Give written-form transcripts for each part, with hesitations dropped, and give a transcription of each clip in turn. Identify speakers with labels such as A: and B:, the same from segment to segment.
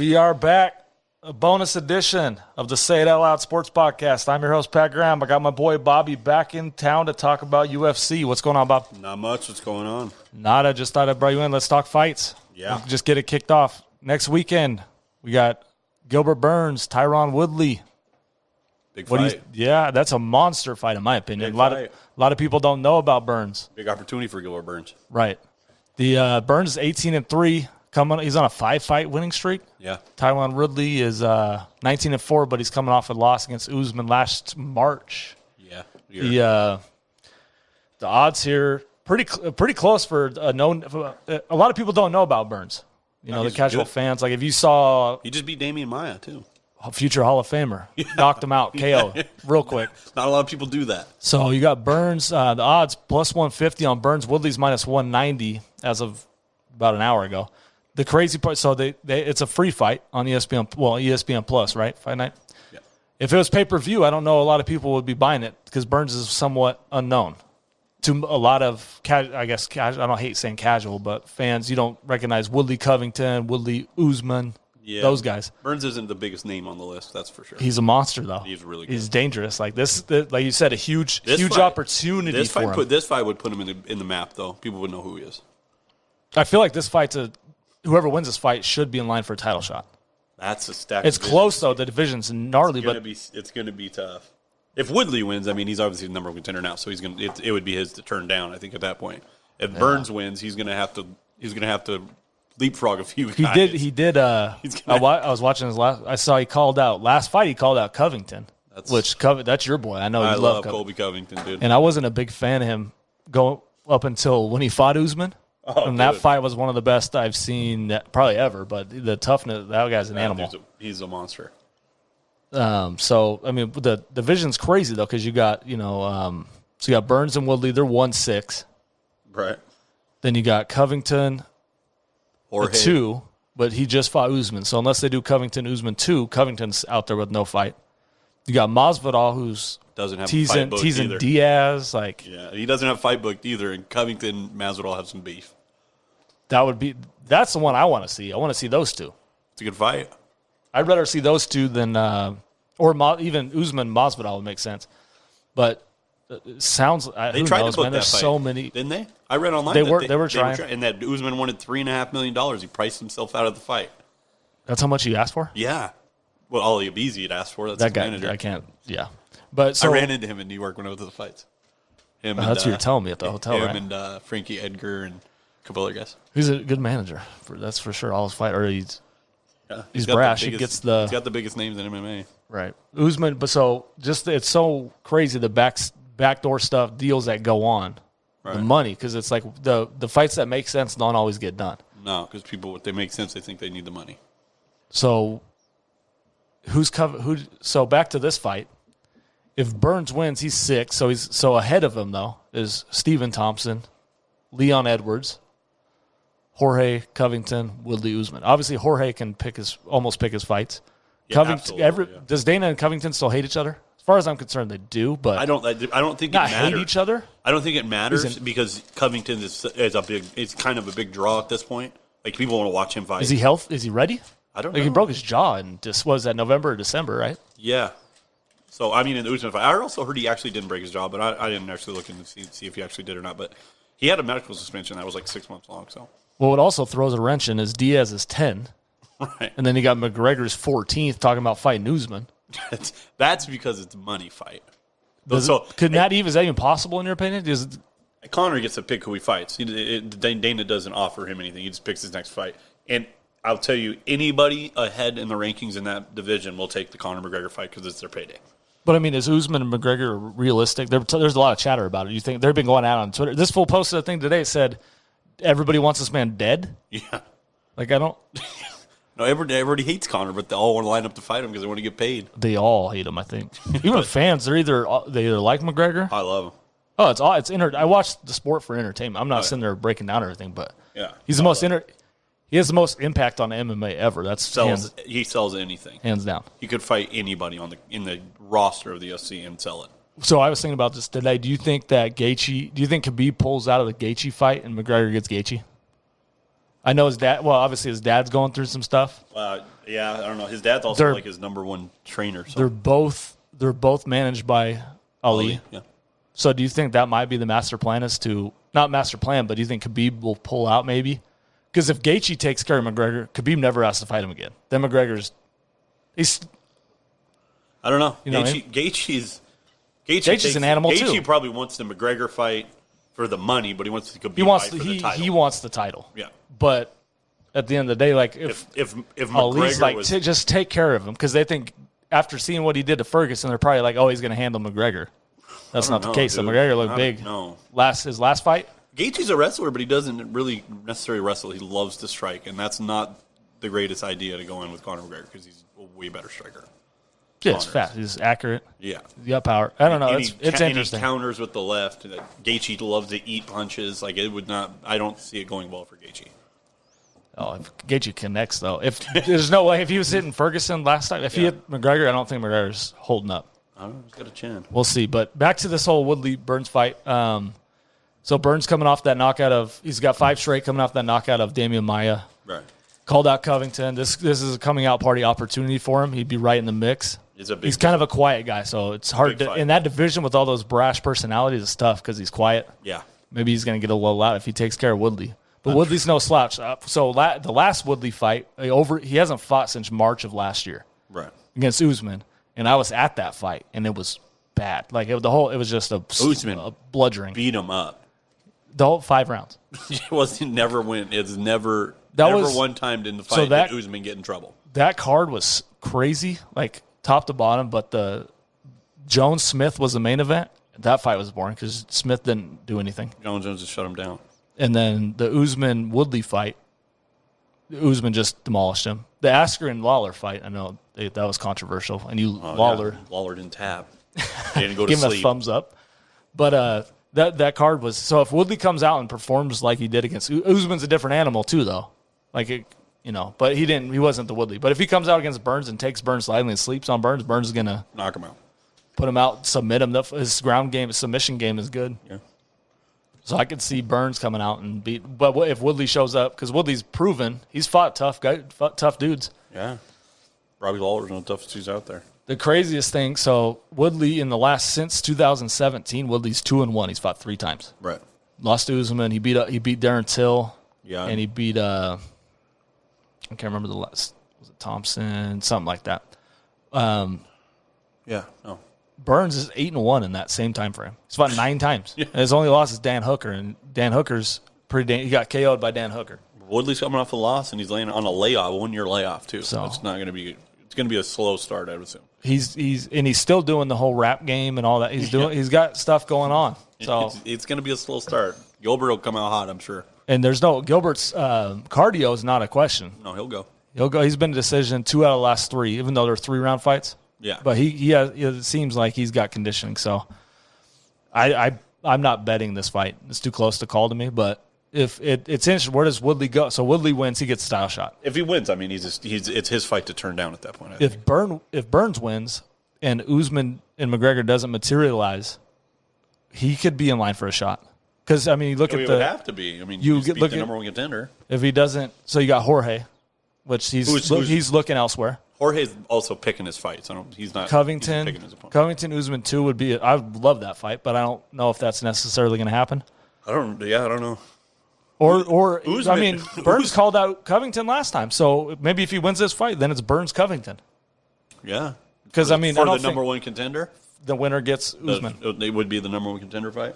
A: We are back. A bonus edition of the Say It Out Loud Sports Podcast. I'm your host, Pat Graham. I got my boy Bobby back in town to talk about UFC. What's going on, Bob?
B: Not much. What's going on?
A: Nada. Just thought I'd bring you in. Let's talk fights.
B: Yeah.
A: Just get it kicked off. Next weekend, we got Gilbert Burns, Tyron Woodley.
B: Big fight.
A: Yeah, that's a monster fight, in my opinion.
B: Big
A: A lot of people don't know about Burns.
B: Big opportunity for Gilbert Burns.
A: Right. The Burns is 18-3. He's on a 5-fight winning streak.
B: Yeah.
A: Tyron Woodley is 19-4, but he's coming off a loss against Usman last March.
B: Yeah.
A: The odds here pretty close for a known. A lot of people don't know about Burns. The casual fans. Like if you saw,
B: he just beat Damian Maia too.
A: A future Hall of Famer, knocked him out, KO, real quick.
B: Not a lot of people do that.
A: So you got Burns. The odds plus 150 on Burns. Woodley's minus 190 as of about an hour ago. The crazy part, so it's a free fight on ESPN. Well, ESPN Plus, right? Fight night.
B: Yeah.
A: If it was pay-per-view, I don't know a lot of people would be buying it because Burns is somewhat unknown to a lot of, I guess, casual. I don't hate saying casual, but fans. You don't recognize Woodley Covington, Woodley Usman, those guys.
B: Burns isn't the biggest name on the list, that's for sure.
A: He's a monster, though.
B: He's really good.
A: He's dangerous. Like like you said, a huge opportunity for him.
B: This fight would put him in the map, though. People would know who he is.
A: I feel like this fight's whoever wins this fight should be in line for a title shot.
B: That's a stack.
A: It's close though. The division's gnarly,
B: it's going to be tough. If Woodley wins, I mean, he's obviously the number one contender now, so it would be his to turn down. I think at that point, if Burns wins, he's going to have to leapfrog a few guys.
A: He did. I was watching his last. I saw he called out last fight. He called out Covington, that's your boy. I know you love
B: Colby Covington, dude.
A: And I wasn't a big fan of him going up until when he fought Usman. That fight was one of the best I've seen probably ever. But the toughness, that guy's an animal.
B: He's a monster.
A: So I mean, the division's crazy though because you got so you got Burns and Woodley. They're 1-6.
B: Right.
A: Then you got Covington,
B: or
A: 2, but he just fought Usman. So unless they do Covington Usman 2, Covington's out there with no fight. You got Masvidal who's
B: doesn't have a fight booked either.
A: Diaz,
B: he doesn't have fight booked either. And Covington, Masvidal have some beef.
A: That's the one I want to see. I want to see those two.
B: It's a good fight.
A: I'd rather see those two than even Usman Masvidal would make sense. But it sounds
B: they tried to book that
A: There's
B: fight.
A: so many,
B: didn't they? I read online
A: they were trying,
B: and that Usman wanted $3.5 million. He priced himself out of the fight.
A: That's how much he asked for.
B: Yeah. Well, Ali Abizi had asked for. That's
A: that guy.
B: Manager.
A: I can't. Yeah. But so,
B: I ran into him in New York when I went to the fights.
A: That's what you're telling me at the hotel, right?
B: Him and Frankie Edgar and a couple other guys.
A: He's a good manager. That's for sure. All his fight, or he's
B: he's
A: brash.
B: He's got the biggest names in MMA.
A: Right. Usman, but it's so crazy the backdoor stuff, deals that go on, the money, because it's like the fights that make sense don't always get done.
B: No, because people, if they make sense, they think they need the money.
A: So So back to this fight. If Burns wins, he's 6. So ahead of him though is Stephen Thompson, Leon Edwards, Jorge Covington, Woodley Usman. Obviously, Jorge can almost pick his fights.
B: Yeah, Covington.
A: Does Dana and Covington still hate each other? As far as I'm concerned, they do. But
B: I don't think
A: not
B: it matters.
A: hate each other.
B: I don't think it matters because Covington is kind of a big draw at this point. Like people want to watch him fight.
A: Is he healthy? Is he ready?
B: I don't know.
A: He broke his jaw in was that November or December, right?
B: Yeah. So I mean, in the Usman fight, I also heard he actually didn't break his jaw, but I didn't actually look in to see if he actually did or not. But he had a medical suspension that was like 6 months long. So
A: well, what also throws a wrench in is Diaz is 10.
B: Right.
A: And then you got McGregor's 14th talking about fighting Usman.
B: That's because it's a money fight.
A: Is that even possible in your opinion?
B: Conor gets to pick who he fights. Dana doesn't offer him anything. He just picks his next fight. And I'll tell you, anybody ahead in the rankings in that division will take the Conor McGregor fight because it's their payday.
A: But, I mean, is Usman and McGregor realistic? There's a lot of chatter about it. You think they've been going out on Twitter. This fool posted a thing today that said, everybody wants this man dead?
B: Yeah.
A: Like, I don't...
B: No, everybody hates Conor, but they all want to line up to fight him because they want to get paid.
A: They all hate him, I think. Even fans, they either like McGregor.
B: I love him.
A: Oh, it's I watch the sport for entertainment. I'm not sitting there breaking down everything, but he's the most he has the most impact on MMA ever.
B: He sells anything,
A: hands down.
B: He could fight anybody in the roster of the UFC and sell it.
A: So I was thinking about this today. Do you think Khabib pulls out of the Gaethje fight and McGregor gets Gaethje? I know his dad. Well, obviously his dad's going through some stuff.
B: Yeah, I don't know. His dad's also like his number one trainer. So.
A: They're both managed by Ali.
B: Yeah.
A: So do you think that might be the master plan? Is to not master plan, but do you think Khabib will pull out maybe? Because if Gaethje takes care of McGregor, Khabib never has to fight him again. Then McGregor's
B: I don't know.
A: You know
B: Gaethje's
A: an animal too.
B: Gaethje probably wants the McGregor fight for the money, but he wants the Khabib fight for the title.
A: He wants the title.
B: Yeah.
A: But at the end of the day, like if
B: Ali's
A: like just take care of him, because they think after seeing what he did to Ferguson, they're probably like, oh, he's going to handle McGregor. That's not the case. So McGregor looked big.
B: No.
A: His last fight.
B: Gaethje's a wrestler, but he doesn't really necessarily wrestle. He loves to strike, and that's not the greatest idea to go in with Conor McGregor because he's a way better striker.
A: Yeah, he's fast. He's accurate.
B: Yeah.
A: He's got power. I don't know. It's interesting.
B: And he counters with the left. Gaethje loves to eat punches. Like it would not. I don't see it going well for Gaethje.
A: Oh, if Gaethje connects though, if there's no way if he was hitting Ferguson last time, if he hit McGregor, I don't think McGregor's holding up.
B: I don't know. He's got a chin.
A: We'll see. But back to this whole Woodley Burns fight. So Burns coming off that knockout he's got 5 straight coming off that knockout of Damian Maia.
B: Right.
A: Called out Covington. This is a coming out party opportunity for him. He'd be right in the mix. He's kind of a quiet guy, so it's hard to in that division with all those brash personalities. It's tough because he's quiet.
B: Yeah.
A: Maybe he's going to get a little out if he takes care of Woodley. But Woodley's no slouch. So the last Woodley fight, he hasn't fought since March of last year,
B: right,
A: against Usman, and I was at that fight, and it was bad. Like it was just a bludgeoning.
B: Beat him up.
A: The whole 5 rounds.
B: He never went. It's never one time in the fight so that Usman get in trouble.
A: That card was crazy, like top to bottom. But the Jones Smith was the main event. That fight was boring because Smith didn't do anything.
B: Jones just shut him down.
A: And then the Usman Woodley fight, Usman just demolished him. The Asker and Lawler fight, I know that was controversial, and Lawler
B: didn't tap. He didn't go to
A: give
B: sleep.
A: Him a thumbs up. But that card was so. If Woodley comes out and performs like he did against Usman's a different animal too, though. Like but he didn't. He wasn't the Woodley. But if he comes out against Burns and takes Burns lightly and sleeps on Burns, Burns is gonna
B: knock him out,
A: put him out, submit him. His ground game, his submission game is good.
B: Yeah.
A: So I could see Burns coming out and beat. But if Woodley shows up, because Woodley's proven he's fought tough dudes.
B: Yeah. Robbie Lawler's one of the toughest dudes out there.
A: The craziest thing, so Woodley since 2017, Woodley's 2-1. He's fought 3 times.
B: Right.
A: Lost to Usman. He beat Darren Till.
B: Yeah.
A: And he beat I can't remember the last. Was it Thompson? Something like that.
B: Yeah. No.
A: Burns is 8-1 in that same time frame. He's fought 9 times. Yeah. And his only loss is Dan Hooker, and Dan Hooker's he got KO'd by Dan Hooker.
B: Woodley's coming off a loss, and he's laying on a layoff, 1-year layoff too. So it's not going to be. It's going to be a slow start, I would assume. He's still doing the whole rap game and all that. He's got stuff going on. So it's going to be a slow start. Gilbert will come out hot, I'm sure. And
A: Gilbert's cardio is not a question.
B: No, he'll go.
A: He'll go. He's been a decision 2 out of the last 3, even though they're 3-round fights.
B: Yeah,
A: but it seems like he's got conditioning. So I'm not betting this fight. It's too close to call to me. But if it's interesting, where does Woodley go? So Woodley wins, he gets a style shot.
B: If he wins, I mean, it's his fight to turn down at that point.
A: If Burns wins and Usman and McGregor doesn't materialize, he could be in line for a shot. Because I mean, you look at
B: it would have to be. I mean, you beat the number 1 contender.
A: If he doesn't, so you got Jorge, which he's looking elsewhere.
B: Jorge's also picking his fights. He's not
A: Covington.
B: He's picking his opponent.
A: Covington Usman 2 would be. I would love that fight, but I don't know if that's necessarily going to happen.
B: I don't know.
A: Or
B: Usman,
A: I mean, Burns called out Covington last time, so maybe if he wins this fight, then it's Burns Covington.
B: Yeah,
A: because I mean,
B: for the number 1 contender,
A: the winner gets Usman.
B: It would be the number 1 contender fight.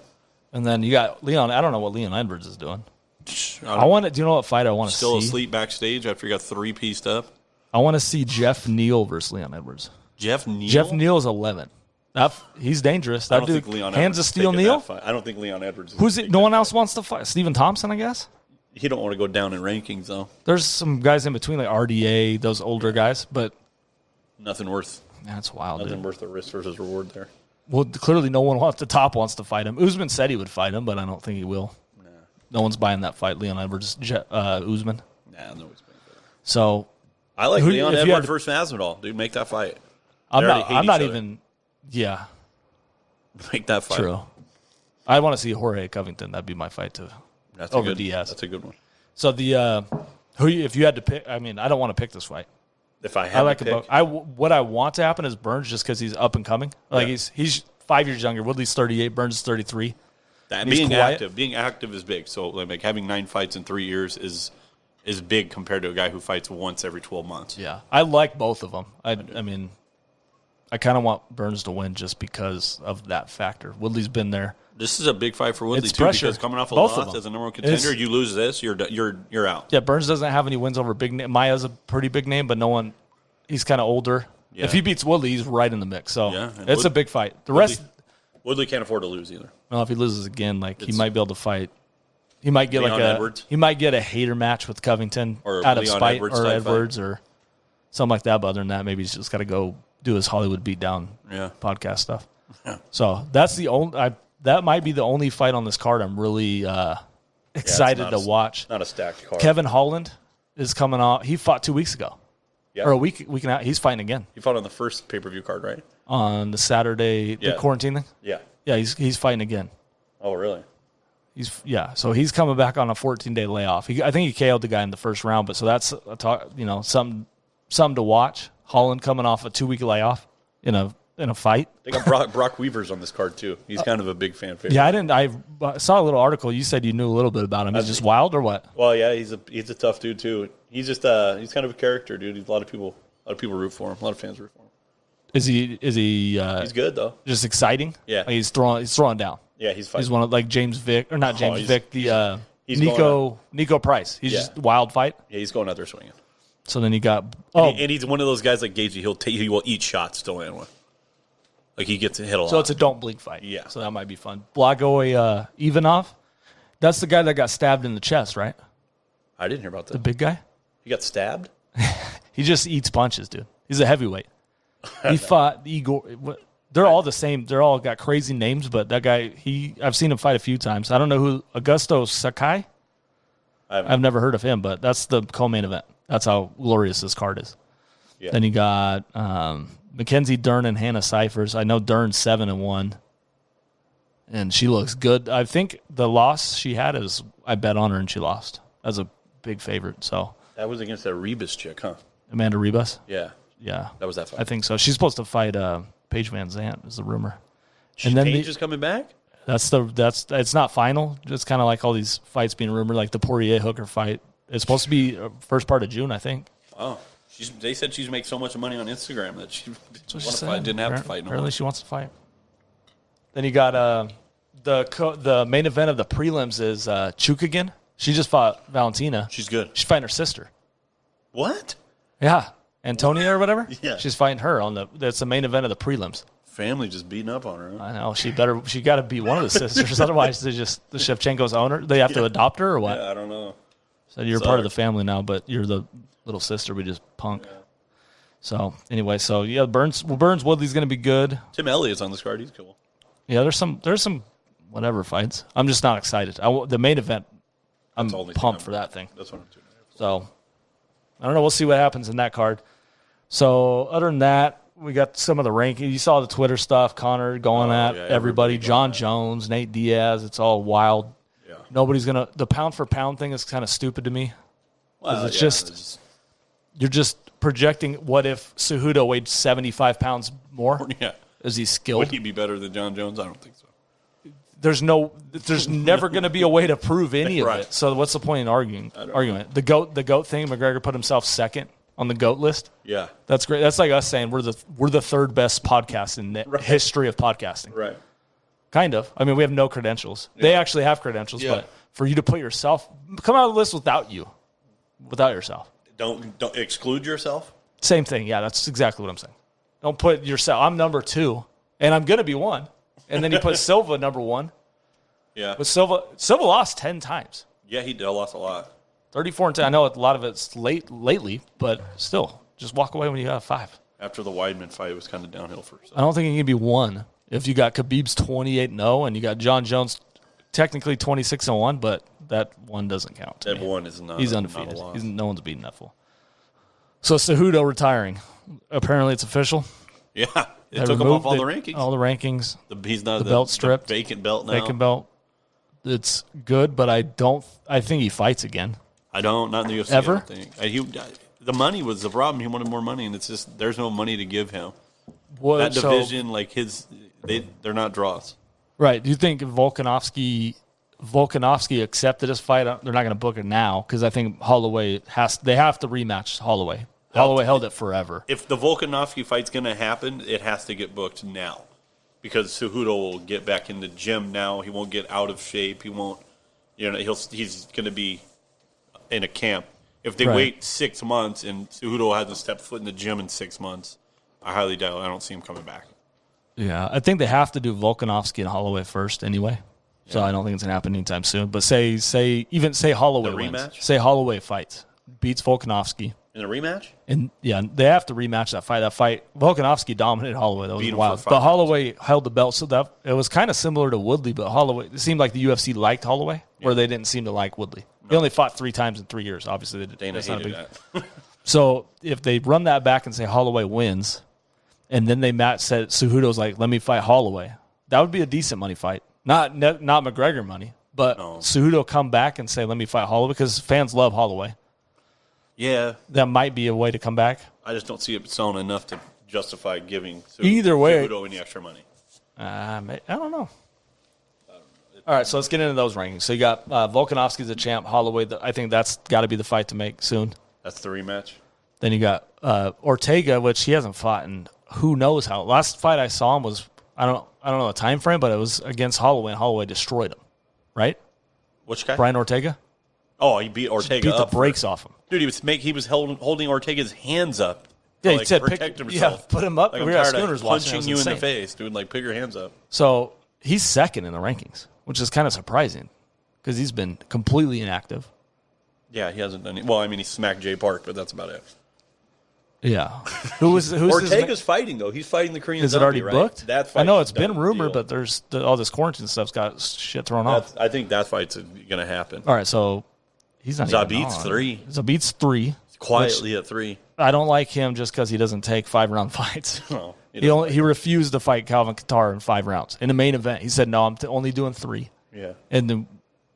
A: And then you got Leon. I don't know what Leon Edwards is doing. Do you know what fight I want to see?
B: Still asleep backstage after he got 3-pieced up.
A: I want to see Jeff Neal versus Leon Edwards.
B: Jeff Neal?
A: Jeff Neal is 11. He's dangerous. That dude, hands of steel Neal?
B: I don't think Leon Edwards is.
A: Who's it? No one else wants to fight. Stephen Thompson, I guess?
B: He don't want to go down in rankings, though.
A: There's some guys in between, like RDA, those older guys, but.
B: Nothing worth.
A: That's wild,
B: Nothing worth the risk versus reward there.
A: Well, clearly no one at the top wants to fight him. Usman said he would fight him, but I don't think he will. Nah. No one's buying that fight, Leon Edwards, Usman.
B: Nah, nobody's buying that.
A: So.
B: I like Leon Edwards versus Masvidal. Dude, make that fight.
A: I'm not even. Yeah.
B: Make that fight.
A: True. I want to see Jorge Covington. That'd be my fight too.
B: That's
A: over
B: a good,
A: Diaz.
B: That's a good one.
A: So if you had to pick, I mean, I don't want to pick this fight.
B: If I had to pick,
A: what I want to happen is Burns, just because he's up and coming. Like he's 5 years younger. Woodley's 38. Burns is 33.
B: Being active is big. So like having 9 fights in 3 years is big compared to a guy who fights once every 12 months.
A: Yeah, I like both of them. I mean, I kind of want Burns to win just because of that factor. Woodley's been there.
B: This is a big fight for Woodley,
A: It's
B: too,
A: pressure.
B: because coming off a
A: Both of
B: loss
A: them.
B: as a number one contender, you lose this, you're out.
A: Yeah, Burns doesn't have any wins over big name. Maya's a pretty big name, but no one. He's kind of older.
B: Yeah.
A: If he beats Woodley, he's right in the mix. So
B: Yeah,
A: it's a big fight. The rest,
B: Woodley can't afford to lose either.
A: well, if he loses again, he might be able to fight. He might get
B: Leon Edwards?
A: he might get a hater match with Covington
B: Or
A: out of
B: Leon
A: spite
B: Edwards
A: or
B: type
A: Edwards or something like that. But other than that, maybe he's just got to go do his Hollywood beatdown podcast stuff.
B: Yeah.
A: So that's the only. That might be the only fight on this card I'm really excited to watch.
B: Not a stacked card.
A: Kevin Holland is coming off. He fought 2 weeks ago, or a week and a half. He's fighting again
B: He fought on the first pay-per-view card, right?
A: on the Saturday, the quarantine thing.
B: Yeah.
A: Yeah, he's fighting again.
B: Oh, really?
A: So he's coming back on a 14-day layoff. I think he KO'd the guy in the first round, but so that's something to watch. Holland coming off a 2-week layoff in a fight.
B: They got Brock Weaver's on this card, too. He's kind of a big fan favorite.
A: Yeah, I saw a little article. You said you knew a little bit about him. He's just wild or what?
B: Well, yeah, he's a tough dude, too. He's just he's kind of a character, dude. A lot of people root for him. A lot of fans root for him.
A: Is he
B: He's good, though.
A: just exciting?
B: Yeah.
A: Like he's throwing down.
B: Yeah, he's fighting.
A: He's one of James Vick, or not James Vick, the
B: he's
A: Nico Price. He's just wild fight.
B: Yeah, he's going out there swinging.
A: So then you got
B: And he's one of those guys like Gaethje. He will eat shots to land one. Like he gets hit a lot.
A: so it's a don't blink fight.
B: Yeah.
A: So that might be fun. Blagoy Ivanov, that's the guy that got stabbed in the chest, right?
B: I didn't hear about
A: The
B: that.
A: big guy.
B: He got stabbed?
A: He just eats punches, dude. He's a heavyweight. He fought Igor. They're all the same. They're all got crazy names, but that guy, I've seen him fight a few times. I don't know who, Augusto Sakai? I've never heard of him, but that's the co-main event. That's how glorious this card is.
B: Yeah.
A: Then you got Mackenzie Dern and Hannah Cyphers. I know Dern's 7-1, and she looks good. I think the loss she had is I bet on her and she lost as a big favorite. So
B: That was against that Rebus chick, huh?
A: Amanda Ribas.
B: Yeah.
A: Yeah,
B: That was that fight.
A: I think so. She's supposed to fight Paige Van Zandt, is the rumor.
B: And then Paige is coming back?
A: It's not final. It's kind of like all these fights being rumored, like the Poirier Hooker fight. It's supposed to be first part of June, I think.
B: Oh, they said she's make so much money on Instagram that she didn't have to fight.
A: Apparently, she wants to fight. Then you got the main event of the prelims is Chukagian. She just fought Valentina.
B: She's good.
A: She's fighting her sister.
B: What?
A: Yeah, Antonia or whatever.
B: Yeah.
A: She's fighting her that's the main event of the prelims.
B: Family just beating up on her. Huh?
A: I know she got to be one of the sisters. Otherwise, the Shevchenko's owner. They have to adopt her or what?
B: Yeah, I don't know.
A: So you're part of the family now, but you're the little sister. We just punk. Yeah. So anyway, Burns Woodley's going to be good.
B: Tim Elliott's on this card. He's cool.
A: Yeah, there's some whatever fights. I'm just not excited. The main event, I'm pumped for that thing. That's what I'm doing. So I don't know. We'll see what happens in that card. So other than that, we got some of the rankings. You saw the Twitter stuff. Connor going at everybody. John Jones, Nate Diaz. It's all wild. Yeah. Nobody's gonna. The pound for pound thing is kind of stupid to me. Well, you're just projecting. What if Cejudo weighed 75 pounds more?
B: Yeah.
A: Is he skilled?
B: Would he be better than John Jones? I don't think so.
A: There's never going to be a way to prove any of it. So what's the point in arguing? The goat thing. McGregor put himself second on the GOAT list.
B: Yeah,
A: that's great. That's like us saying we're the third best podcast in the history of podcasting.
B: Right.
A: Kind of. I mean, we have no credentials. Yeah. They actually have credentials, but for you to put yourself come out of the list without yourself.
B: Don't exclude yourself.
A: Same thing. Yeah, that's exactly what I'm saying. Don't put yourself. I'm number 2, and I'm gonna be 1. And then you put Silva number 1.
B: Yeah.
A: But Silva lost 10 times.
B: Yeah, he lost a lot.
A: 34 and 10. I know a lot of it's lately, but still, just walk away when you have 5.
B: After the Weidman fight, it was kind of downhill for us.
A: I don't think it can be 1. If you got Khabib's 28-0 and you got John Jones technically 26-1, but that 1 doesn't count.
B: That 1 is not.
A: He's undefeated. No one's beaten that fool. So Cejudo retiring. Apparently, it's official.
B: Yeah, it took him off all the rankings.
A: All the rankings.
B: He's not
A: the belt stripped.
B: The vacant belt now.
A: Vacant belt. It's good, but I think he fights again.
B: I don't. Not in the UFC.
A: Ever?
B: I don't think. The money was the problem. He wanted more money, and it's just there's no money to give him. That division, like they're not draws.
A: Right. Do you think if Volkanovski accepted his fight, they're not going to book it now because I think Holloway they have to rematch Holloway. Holloway held it forever.
B: If the Volkanovski fight's going to happen, it has to get booked now because Cejudo will get back in the gym now. He won't get out of shape. He won't. He's going to be in a camp. If they wait 6 months and Cejudo hasn't stepped foot in the gym in 6 months, I highly doubt it. I don't see him coming back.
A: Yeah, I think they have to do Volkanovski and Holloway first anyway. Yeah. So I don't think it's going to happen anytime soon. But say Holloway wins. Say Holloway fights, beats Volkanovski.
B: In a rematch?
A: And yeah, they have to rematch that fight. That fight, Volkanovski dominated Holloway. That was wild. But Holloway held the belt, so that it was kind of similar to Woodley. But Holloway, it seemed like the UFC liked Holloway, where they didn't seem to like Woodley. No. He only fought 3 times in 3 years. Obviously,
B: Dana hated that.
A: So if they run that back and say Holloway wins, and then said Cejudo's like, let me fight Holloway, that would be a decent money fight. Not McGregor money, but Cejudo come back and say, let me fight Holloway, because fans love Holloway.
B: Yeah.
A: That might be a way to come back.
B: I just don't see it selling enough to justify giving
A: Cejudo
B: any extra money.
A: I don't know. All right, so let's get into those rankings. So you got Volkanovski's a champ, Holloway. I think that's got to be the fight to make soon.
B: That's the rematch.
A: Then you got Ortega, which he hasn't fought in who knows how. Last fight I saw him was I don't know the time frame, but it was against Holloway, and Holloway destroyed him. Right?
B: Which guy?
A: Brian Ortega.
B: Oh, he beat Ortega.
A: Beat the brakes off him.
B: Dude, he was holding Ortega's hands up.
A: Yeah, he said
B: protect himself.
A: Yeah, put him up.
B: Like,
A: we were at Schooners watching.
B: Punching you in the face, dude. Like, put your hands up.
A: So he's second in the rankings, which is kind of surprising because he's been completely inactive.
B: Yeah, he hasn't done it. Well, I mean, he smacked Jay Park, but that's about it.
A: Yeah. Who's
B: Ortega's fighting, though. He's fighting the Korean
A: Is it already
B: right?
A: booked?
B: That fight
A: I know it's been rumored, but there's all this quarantine stuff's got shit thrown off.
B: I think that fight's going to happen.
A: All right, so he's not
B: Zabit's 3.
A: Zabit's 3.
B: Quietly at 3.
A: I don't like him just because he doesn't take 5-round fights.
B: No,
A: he refused to fight Calvin Kattar in 5 rounds. In the main event, he said, no, I'm only doing 3.
B: Yeah.
A: And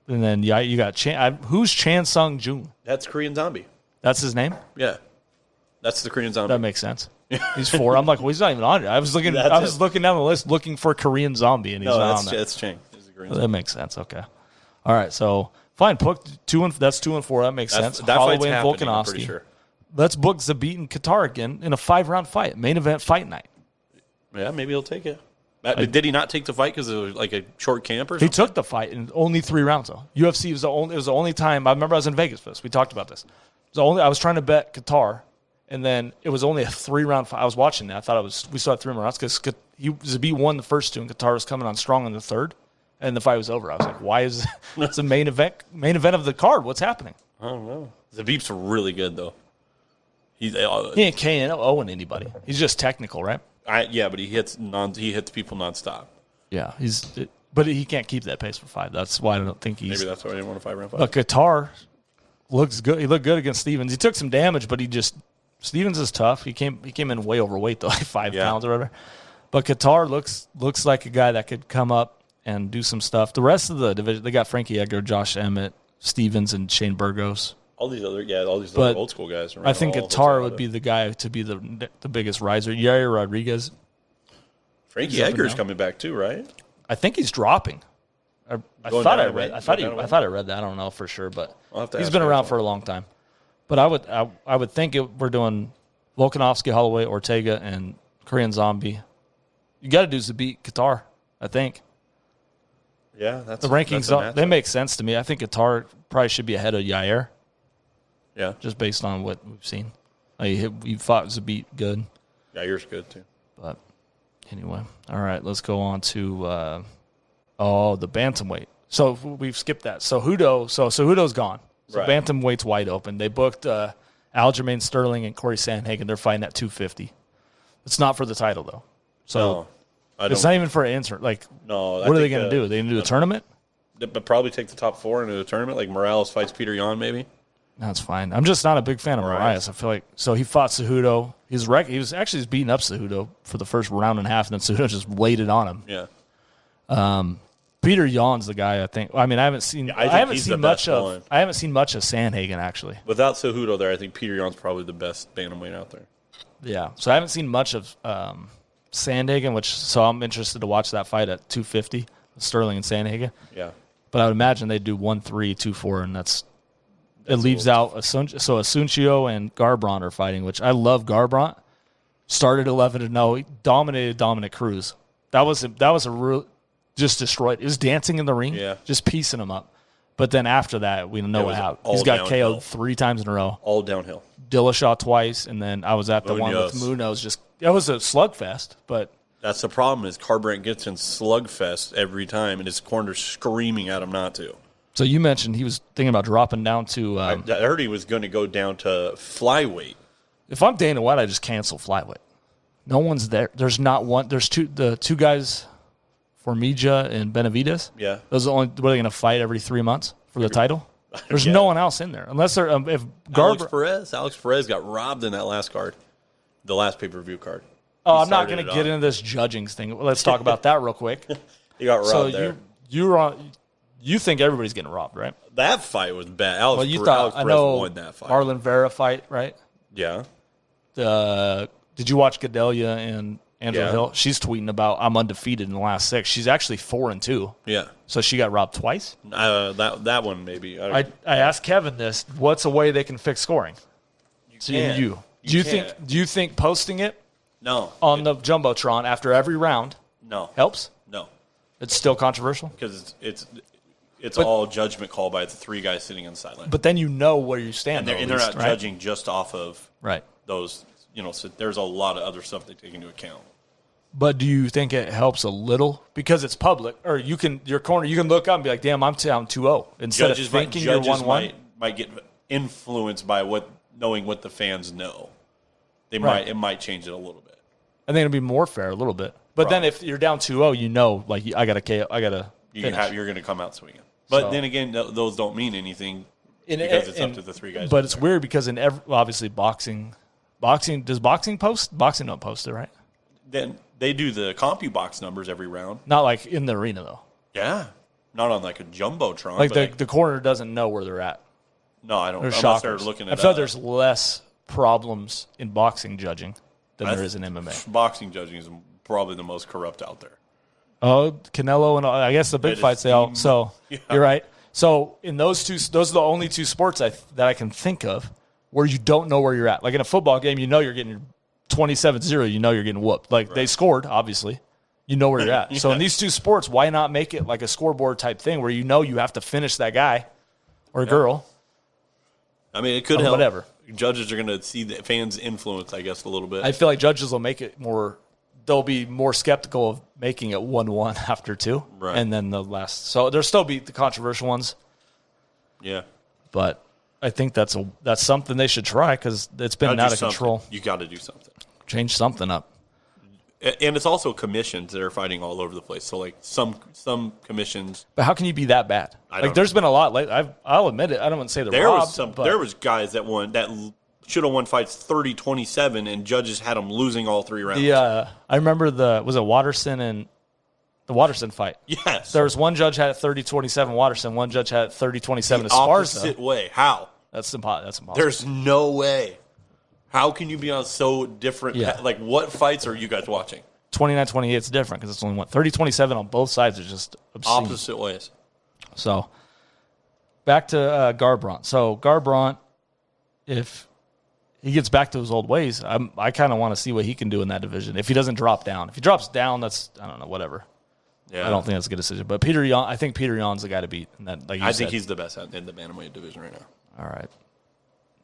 A: then you got who's Chan Sung Jun?
B: That's Korean Zombie.
A: That's his name?
B: Yeah. That's the Korean Zombie.
A: That makes sense. He's 4. I'm like, well, he's not even on it. I was looking down the list looking for Korean Zombie, and he's not on there.
B: That's Chang.
A: That makes sense. Okay. All right. So fine. Book 2 and that's 2 and 4. That makes sense.
B: That
A: Holloway
B: and
A: Volkanovski.
B: I'm pretty sure.
A: Let's book Zabit and Qatar again in a 5-round fight, main event fight night.
B: Yeah, maybe he'll take it. Did he not take the fight because it was like a short camp or something?
A: He took the fight in only 3 rounds though. UFC was the only time. I remember I was in Vegas for this. We talked about this. I was trying to bet Qatar. And then it was only a 3-round fight. I was watching that. I thought we still had 3 more rounds because Zabit won the first 2 and Qatar was coming on strong in the third. And the fight was over. I was like, why is it's the main event of the card? What's happening?
B: I don't know. Zabit's really good, though.
A: He ain't KOing anybody. He's just technical, right?
B: Yeah, but he hits people nonstop.
A: Yeah, but he can't keep that pace for 5. That's why I don't think he's.
B: Maybe that's why I didn't want a 5-round fight.
A: But Qatar looks good. He looked good against Stevens. He took some damage, but Stevens is tough. He came in way overweight though, like 5 pounds or whatever. But Qatar looks like a guy that could come up and do some stuff. The rest of the division, they got Frankie Edgar, Josh Emmett, Stevens, and Shane Burgos.
B: All these other old school guys.
A: I think Qatar would be the guy to be the biggest riser. Yair Rodriguez.
B: Frankie Edgar's coming back too, right?
A: I think he's dropping. I thought I read that. I don't know for sure, but he's been around for a long time. But I would think we're doing Volkanovski, Holloway, Ortega, and Korean Zombie. You got to do Zabit Qatar, I think.
B: Yeah,
A: the rankings. They make sense to me. I think Qatar probably should be ahead of Yair.
B: Yeah,
A: just based on what we've seen. He fought Zabit good.
B: Yair's good too.
A: But anyway, all right, let's go on to the bantamweight. So we've skipped that. So Cejudo's gone. So right. Bantamweight's wide open. They booked Aljamain Sterling and Corey Sandhagen. They're fighting at 250. It's not for the title though. So it's not even for an insert. What are they going to do? Are they going to do a tournament?
B: But probably take the top 4 into a tournament. Like Morales fights Peter Yan, maybe.
A: That's fine. I'm just not a big fan of Moraes. I feel like he fought Cejudo. He was actually beating up Cejudo for the first round and a half, and then Cejudo just laid it on him.
B: Yeah.
A: Peter Yan's the guy. I think. I mean, I haven't seen. I haven't
B: he's
A: seen
B: the
A: much
B: best
A: of.
B: one.
A: I haven't seen much of Sandhagen actually.
B: Without Cejudo there, I think Peter Yan's probably the best bantamweight out there.
A: Yeah. So I haven't seen much of Sandhagen, so I'm interested to watch that fight at 250, Sterling and Sandhagen.
B: Yeah.
A: But I would imagine they do 1-3, 2-4, and it leaves out Asuncio and Garbrandt are fighting, which I love. Garbrandt started 11-0, he dominated Dominic Cruz. That was a real just destroyed. He was dancing in the ring, just piecing him up. But then after that, we know what happened. He's got KO'd 3 times in a row.
B: All downhill.
A: Dillashaw twice, and then I was at the one with Munoz. That was a slugfest, but
B: that's the problem is Garbrandt gets in slugfest every time, and his corner's screaming at him not to.
A: So you mentioned he was thinking about dropping down to.
B: I heard he was going to go down to flyweight.
A: If I'm Dana White, I just cancel flyweight. No one's there. There's not one. There's the two guys, Formija and Benavidez.
B: Yeah,
A: those are the only. What are they going to fight every 3 months for the title? There's no one else in there unless they're if
B: Alex Perez got robbed in that last card, the last pay-per-view card.
A: Oh, I'm not going to get into this judging thing. Let's talk about that real quick.
B: He got robbed there.
A: You think everybody's getting robbed, right?
B: That fight was bad.
A: Alex Perez won that fight. Marlon Vera fight, right?
B: Yeah.
A: Did you watch Gadelia and Angela Hill? She's tweeting about I'm undefeated in the last 6. She's actually 4-2.
B: Yeah.
A: So she got robbed twice.
B: That one maybe.
A: I asked Kevin this. What's a way they can fix scoring? Do you think posting it?
B: No.
A: On the jumbotron after every round?
B: No.
A: Helps?
B: No.
A: It's still controversial
B: because it's all judgment call by the 3 guys sitting on the sideline.
A: But then you know where you stand.
B: And they're not judging just off of those. So there's a lot of other stuff they take into account.
A: But do you think it helps a little because it's public, or you can look up and be like, "Damn, I'm down 2-0," instead of thinking you're 1-1.
B: Might get influenced by knowing what the fans know. It might change it a little bit.
A: I think it'll be more fair a little bit. But then if you're down 2-0, like I got to
B: you're going to come out swinging. But then again, those don't mean anything because it's up to the 3 guys.
A: But it's weird because obviously boxing does boxing post? Boxing don't post it, right?
B: Then they do the CompuBox numbers every round.
A: Not like in the arena though.
B: Yeah, not on like a jumbotron.
A: Like the corner doesn't know where they're at.
B: No, I don't. Unless they're looking at.
A: I feel like there's less problems in boxing judging than there is in MMA.
B: Boxing judging is probably the most corrupt out there.
A: Oh, Canelo and I guess the big fights they all. So you're right. So in those are the only 2 sports that I can think of where you don't know where you're at. Like in a football game, you know you're getting 27-0. You know you're getting whooped. Like they scored, obviously. You know where you're at. So in these 2 sports, why not make it like a scoreboard type thing where you have to finish that guy or girl?
B: I mean, it could help.
A: Whatever.
B: Judges are going to see the fans' influence, I guess, a little bit.
A: I feel like judges will make it more. They'll be more skeptical of making it 1-1 after 2,
B: right? And
A: then the last. So there'll still be the controversial ones.
B: Yeah,
A: but I think that's something they should try because it's been out of control.
B: You got to do something.
A: Change something up.
B: And it's also commissions that are fighting all over the place. So like some commissions.
A: But how can you be that bad? There's been a lot. I'll admit it. I don't want to say
B: there was guys that won that should have won fights 30-27, and judges had them losing all 3 rounds.
A: Yeah, I remember was it Watterson and the Watterson fight?
B: Yes.
A: There was one judge had it 30-27 Watterson, one judge had it 30-27 Esparza.
B: Opposite way. How?
A: That's impossible.
B: There's no way. How can you be on so different?
A: Yeah.
B: Like, what fights are you guys watching?
A: 29-28 is different because it's only one. 30-27 on both sides is just obscene.
B: Opposite ways.
A: So, back to Garbrandt. So, Garbrandt, if he gets back to his old ways, I kind of want to see what he can do in that division. If he doesn't drop down. If he drops down, that's, I don't know, whatever. Yeah. I don't think that's a good decision. But I think Peter Yan's the guy to beat. And that,
B: I think he's the best in the bantamweight division right now.
A: All right.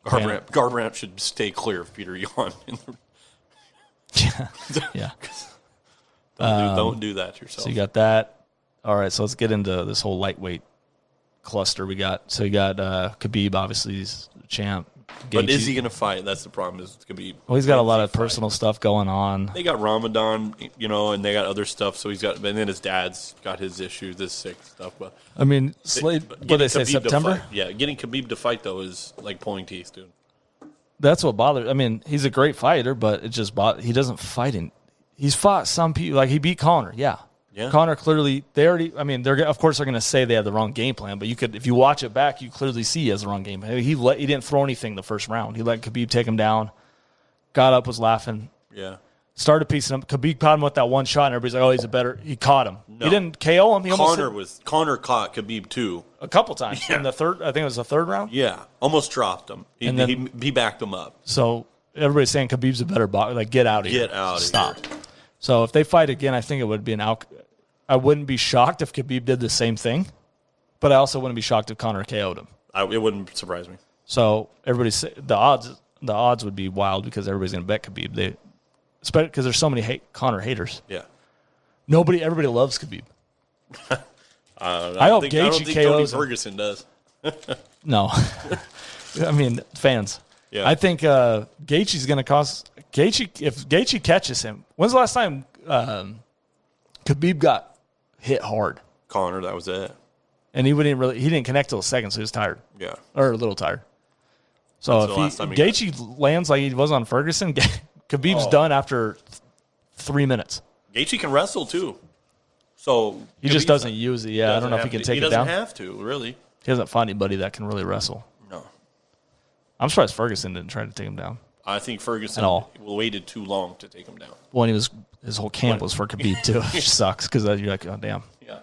B: Garbrandt should stay clear of Peter Yan.
A: Yeah.
B: Don't do that to yourself.
A: So you got that. All right, so let's get into this whole lightweight cluster we got. So you got Khabib, obviously, he's the champ.
B: But is he going to fight? That's the problem. Is Khabib?
A: Well, he's got a lot of personal stuff going on.
B: They got Ramadan, and they got other stuff. So he's got, and then his dad's got his issues, this sick stuff. But
A: I mean, what they say, September?
B: Yeah, getting Khabib to fight though is like pulling teeth, dude.
A: That's what bothers. I mean, he's a great fighter, but it just he doesn't fight. He's fought some people. Like he beat Conor, yeah,
B: Yeah.
A: Conor clearly, they're of course they're going to say they had the wrong game plan, but if you watch it back, you clearly see he has the wrong game plan. He didn't throw anything the first round. He let Khabib take him down, got up, was laughing.
B: Yeah.
A: Started piecing him. Khabib caught him with that one shot, and everybody's like, "Oh, he caught him." No. He didn't KO him.
B: Conor caught Khabib too
A: a couple times in the third. I think it was the third round.
B: Yeah, almost dropped him. He backed him up.
A: So everybody's saying Khabib's a better boxer. Like, get out of here.
B: Get out of
A: Stop.
B: here.
A: So if they fight again, I think it would be I wouldn't be shocked if Khabib did the same thing, but I also wouldn't be shocked if Conor KO'd him.
B: It wouldn't surprise me.
A: So the odds would be wild because everybody's going to bet Khabib. Because there's so many Conor haters.
B: Yeah.
A: Everybody loves Khabib. I hope Gaethje KOs
B: Tony Ferguson does.
A: No. I mean, fans.
B: Yeah.
A: I think Gaethje's going to cost Gaethje. If Gaethje catches him, when's the last time Khabib got hit hard?
B: Conor, that was it.
A: And he didn't connect till the second, so he was tired.
B: Yeah.
A: Or a little tired. So if Gaethje lands like he was on Ferguson, Khabib's done after 3 minutes.
B: Gaethje can wrestle too. So
A: he just doesn't use it. Yeah, I don't know if he can take it down.
B: He doesn't have to, really.
A: He hasn't found anybody that can really wrestle.
B: No.
A: I'm surprised Ferguson didn't try to take him down.
B: I think Ferguson waited too long to take him down.
A: Well, his whole camp was for Khabib too, which sucks because you're like, oh damn.
B: Yeah.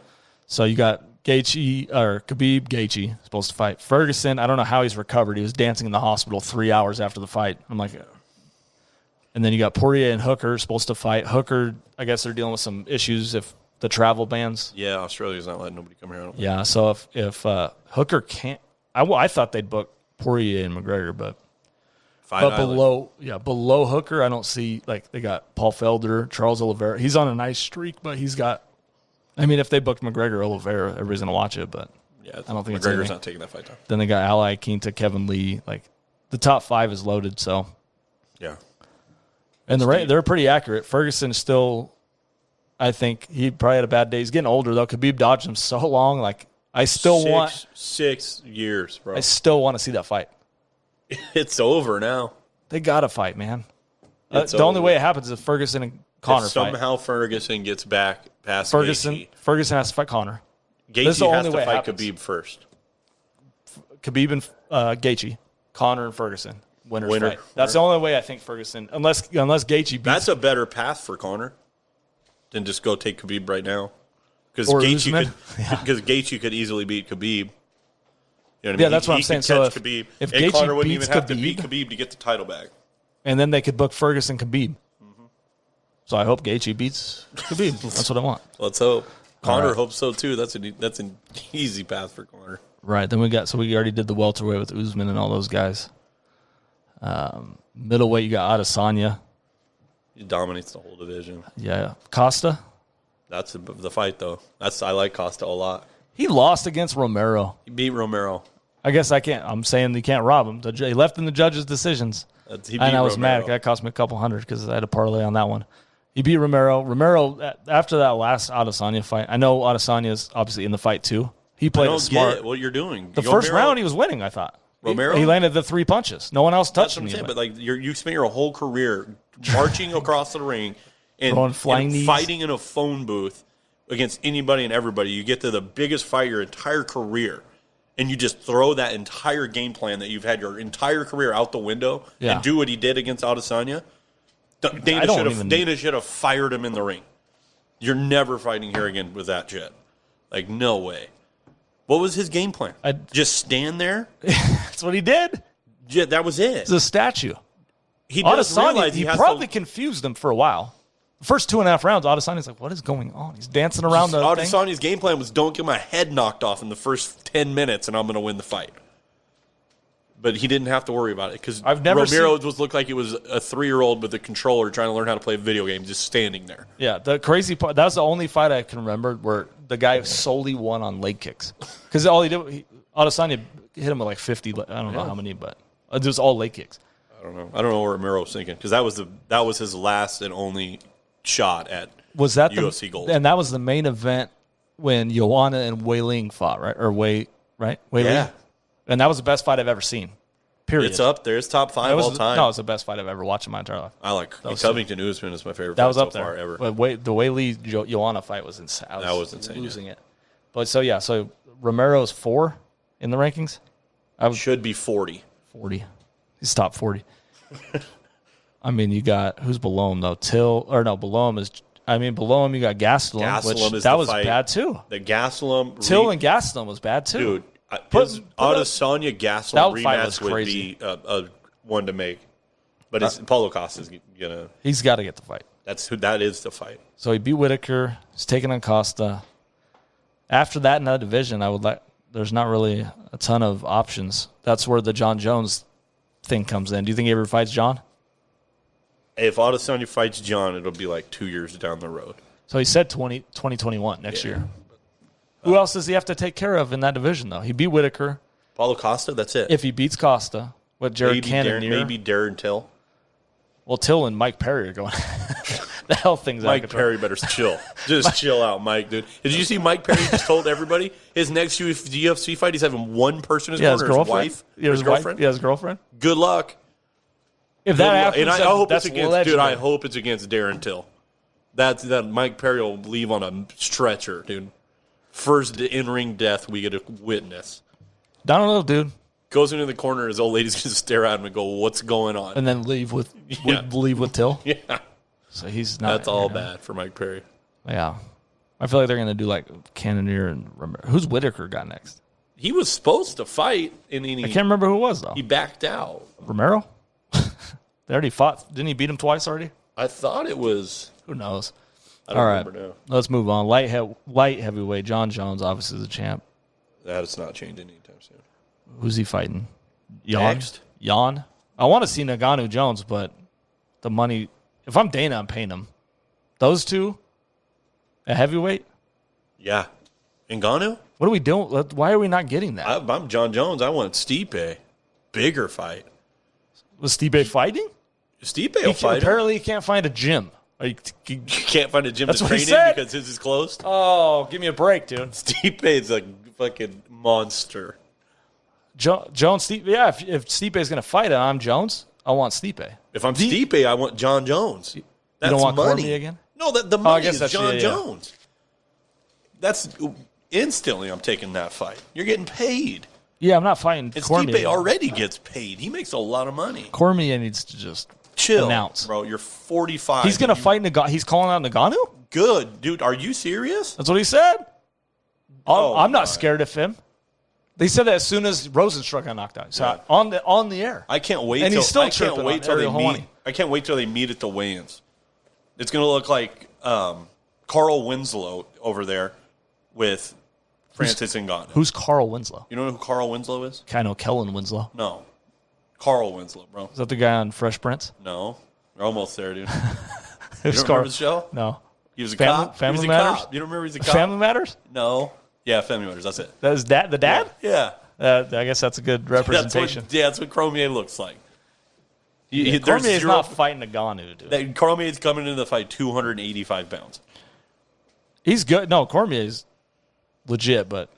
A: So you got Khabib, Gaethje supposed to fight Ferguson. I don't know how he's recovered. He was dancing in the hospital 3 hours after the fight. I'm like, and then you got Poirier and Hooker supposed to fight. Hooker, I guess they're dealing with some issues if the travel bans.
B: Yeah, Australia's not letting nobody come here.
A: Yeah, so if Hooker can't, I thought they'd book Poirier and McGregor, but below Hooker, I don't see, like, they got Paul Felder, Charles Oliveira. He's on a nice streak, but he's got, if they booked McGregor, Oliveira, everybody's going to watch it, but
B: yeah,
A: I don't think
B: McGregor's not taking that fight down.
A: Then they got Ally, Quinta, Kevin Lee. Like, the top 5 is loaded, so.
B: Yeah.
A: And they're pretty accurate. Ferguson still, I think he probably had a bad day. He's getting older, though. Khabib dodged him so long. Like, I still want
B: 6 years, bro.
A: I still want to see that fight.
B: It's over now.
A: They got to fight, man. The only way it happens is if Ferguson and Conor fight.
B: Somehow Ferguson gets back past
A: Ferguson has to fight Conor.
B: Gaethje has to fight Khabib first.
A: Khabib and Gaethje. Conor and Ferguson. Winner. Fight. That's the only way I think Ferguson, unless Gaethje beats.
B: That's a better path for Conor than just go take Khabib right now, because Gaethje could easily beat Khabib. You know what I mean?
A: Yeah, that's what I'm saying. So if Gaethje
B: Conor wouldn't
A: beats
B: even have to beat Khabib to get the title back,
A: and then they could book Ferguson Khabib. Mm-hmm. So I hope Gaethje beats Khabib. That's what I want.
B: Let's hope. Conor hopes so too. That's an easy path for Conor.
A: Right. Then we already did the welterweight with Usman and all those guys. Middleweight, you got Adesanya.
B: He dominates the whole division.
A: Yeah. Costa.
B: That's the fight, though. I like Costa a lot.
A: He lost against Romero.
B: He beat Romero.
A: I guess I'm saying you can't rob him. He left in the judges' decisions.
B: And I
A: was mad. That cost me a couple hundred because I had a parlay on that one. He beat Romero. Romero, after that last Adesanya fight, I know Adesanya's obviously in the fight too. He played it smart.
B: Get what you're doing.
A: The first round he was winning, I thought.
B: Romero?
A: He landed the 3 punches. No one else touched him.
B: But like you spent your whole career marching across the ring and fighting in a phone booth against anybody and everybody. You get to the biggest fight your entire career, and you just throw that entire game plan that you've had your entire career out the window and do what he did against Adesanya. Dana should have fired him in the ring. You're never fighting here again with that shit. Like, no way. What was his game plan? Just stand there?
A: That's what he did.
B: Yeah, that was it.
A: It's a statue.
B: He probably
A: confused them for a while. The first 2.5 rounds, Adesanya's like, what is going on? He's dancing around the thing.
B: Adesanya's game plan was don't get my head knocked off in the first 10 minutes and I'm going to win the fight. But he didn't have to worry about it because Romero looked like he was a 3-year-old with a controller trying to learn how to play a video game, just standing there.
A: Yeah, the crazy part, that was the only fight I can remember where the guy solely won on leg kicks. Because all he did, Adesanya hit him with like 50, I don't know how many, but it was all leg kicks.
B: I don't know what Romero was thinking because that was his last and only shot at UFC gold.
A: And that was the main event when Joanna and Wei Ling fought, right? Or Wei, right? Wei Ling? And that was the best fight I've ever seen. Period.
B: It's up there. It's top 5 all time.
A: No, it's the best fight I've ever watched in my entire life.
B: I like Covington Usman is my favorite
A: That
B: fight
A: was up
B: so
A: there.
B: far ever.
A: But the way Lee Joanna fight was insane.
B: That was insane.
A: Losing it. But so Romero's 4 in the rankings.
B: Should be 40.
A: 40. He's top 40. I mean, you got who's below him though? Below him is. I mean, below him you got Gastelum,
B: Gastelum
A: which
B: is
A: that
B: the
A: was
B: fight.
A: bad too.
B: The Gastelum
A: Till and Gastelum was bad too.
B: Dude, Adesanya Gastelum
A: that fight was
B: rematch would
A: crazy.
B: be a one to make. But it's Paulo Costa's gonna.
A: He's got to get the fight.
B: That is the fight.
A: So he beat Whitaker. He's taking on Costa. After that in that division, there's not really a ton of options. That's where the John Jones thing comes in. Do you think he ever fights John?
B: If Adesanya fights John, it'll be like 2 years down the road.
A: So he said 2021 next year. Who else does he have to take care of in that division, though? He beat Whitaker.
B: Paulo Costa, that's it.
A: If he beats Costa, what Jared Cannonier?
B: Maybe Darren Till.
A: Well, Till and Mike Perry are going. The health thing's out of
B: Mike
A: control.
B: Perry better chill. Just chill out, Mike, dude. Did you see Mike Perry just told everybody his next UFC fight, he's having one person in his corner, his wife,
A: his girlfriend. Yeah, his girlfriend.
B: Good luck.
A: If that happens,
B: and I hope
A: that's
B: it's against,
A: legendary.
B: dude. I hope it's against Darren Till. That Mike Perry will leave on a stretcher, dude. First in-ring death we get to witness.
A: I don't know, dude.
B: Goes into the corner, his old lady's gonna stare at him and go, "What's going on?"
A: And then leave with Till.
B: Yeah,
A: So he's not.
B: that's all bad for Mike Perry.
A: Yeah, I feel like they're gonna do like Cannonier and Romero. Who's Whitaker got next?
B: He was supposed to fight, and
A: I can't remember who it was though.
B: he backed out.
A: Romero. They already fought. Didn't he beat him twice already?
B: I thought it was.
A: Who knows?
B: I don't remember now.
A: Let's move on. Light heavyweight. John Jones, obviously the champ.
B: That is not changing anytime soon.
A: Who's he fighting?
B: Next?
A: Jan. I want to see Ngannou Jones, but the money. If I'm Dana, I'm paying him. Those two, a heavyweight.
B: Yeah, Ngannou.
A: What are we doing? Why are we not getting that?
B: I'm John Jones. I want Stipe. Bigger fight.
A: Was Stipe fighting?
B: Stipe will fight him.
A: Apparently, he can't find a gym.
B: You can't find a gym
A: That's
B: to
A: what he
B: train
A: said.
B: in because his is closed.
A: Oh, give me a break, dude.
B: Stipe is a fucking monster.
A: Jones, Stipe. Yeah, if Stipe is going to fight and I'm Jones, I want Stipe.
B: If I'm Stipe, I want John Jones. That's
A: you don't want
B: money.
A: Cormier again?
B: No, the money
A: guess
B: is
A: that's
B: John
A: yeah.
B: Jones. That's instantly I'm taking that fight. You're getting paid.
A: Yeah, I'm not fighting
B: And
A: Cormier.
B: Stipe already gets paid. He makes a lot of money.
A: Cormier needs to just
B: Chill,
A: announce.
B: bro. You're 45.
A: He's going to fight Ngannou. He's calling out Ngannou?
B: Good, dude. Are you serious?
A: That's what he said.
B: Oh,
A: I'm not
B: my.
A: scared of him. They said that as soon as Rosenstruck got knocked out. So
B: Yeah.
A: on the air.
B: I can't wait.
A: And he's still
B: I can't
A: tripping
B: wait
A: on
B: till they
A: Ariel
B: meet.
A: Helwani.
B: I can't wait till they meet at the weigh-ins. It's going to look like Carl Winslow over there with Francis Ngannou.
A: Who's Carl Winslow?
B: You know who Carl Winslow is?
A: I know Kellen Winslow.
B: No, Carl Winslow, bro.
A: Is that the guy on Fresh Prince?
B: No, you're almost there, dude.
A: Who's
B: You don't remember the show?
A: No.
B: He was a
A: Family-
B: cop.
A: Family
B: he was a
A: Matters?
B: cop. You don't remember he's a cop?
A: Family Matters?
B: No. Yeah, Family Matters. That's it.
A: That is the dad?
B: Yeah.
A: I guess that's a good representation.
B: That's what Cormier looks like.
A: Cormier's not fighting Ngannou, dude.
B: Cormier's coming into the fight 285 pounds.
A: He's good. No, Cormier's legit, but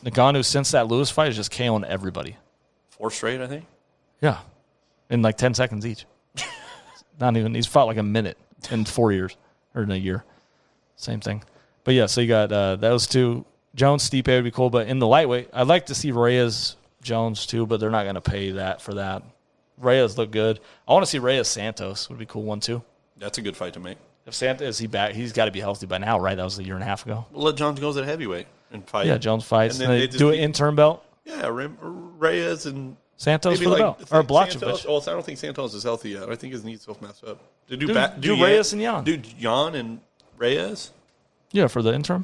A: Ngannou, since that Lewis fight, is just KOing everybody.
B: 4 straight, I think.
A: Yeah. In like 10 seconds each. Not even. He's fought like a minute in 4 years or in a year. Same thing. But yeah, so you got those two. Jones, Stipe would be cool, but in the lightweight, I'd like to see Reyes, Jones too, but they're not going to pay that for that. Reyes look good. I want to see Reyes Santos. Would be a cool one too.
B: That's a good fight to make.
A: If Santos is he back, he's got to be healthy by now, right? That was a year and a half ago.
B: We'll let Jones go at heavyweight and fight.
A: Yeah, Jones fights.
B: And
A: And
B: then
A: they
B: they
A: do an
B: just
A: interim belt.
B: Yeah, Reyes and
A: Santos
B: maybe
A: for the belt. Or
B: Santos.
A: Blachowicz.
B: Well, I don't think Santos is healthy yet. I think his knee's still messed up. To do
A: Reyes and Jan.
B: Do Jan and Reyes.
A: Yeah, for the interim.